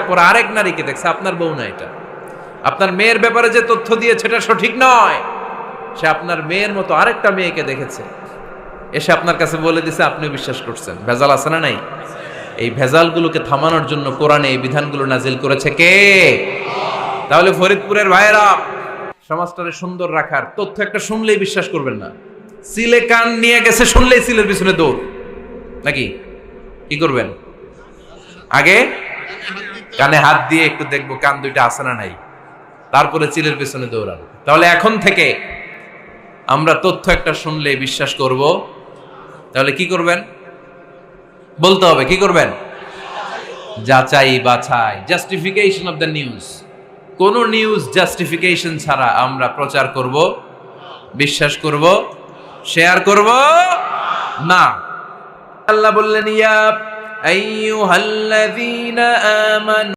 পরে আরেক নারীকে দেখছে, আপনার বউ না এটা। আপনার মেয়ের ব্যাপারে যে তথ্য দিয়েছে এটা সঠিক নয়। সে আপনার মেয়ের মতো আরেকটা মেয়েকে দেখেছে, এসে আপনার কাছে বলে দিছে, আপনিও বিশ্বাস করছেন। ভেজাল আছে না নাই? এই ভেজালগুলোকে থামানোর জন্য কোরআনে এই বিধানগুলো নাজিল করেছে কে? তাহলে ফরিদপুরের ভাইয়েরা, সমাজটারে সুন্দর রাখার তথ্য একটা শুনলেই বিশ্বাস করবেন না। সিলে কান নিয়ে গেছে শুনলেই সিলের পিছনে দৌড়, নাকি? কি করবেন? আগে কানে হাত দিয়ে একটু দেখবো কান দুইটা আছে না নাই, তারপরে চিলের পেছনে দৌড়ানো। তাহলে এখন থেকে আমরা তথ্য একটা শুনলে বিশ্বাস করব। তাহলে কি করবেন? বলতে হবে কি করবেন? যাচাই বাছাই, জাস্টিফিকেশন অফ দ্য নিউজ। কোন নিউজ জাস্টিফিকেশন ছাড়া আমরা প্রচার করব, বিশ্বাস করব, শেয়ার করব না। আল্লাহ বললেন, ইয়া আইয়ুহাল্লাযীনা আমানু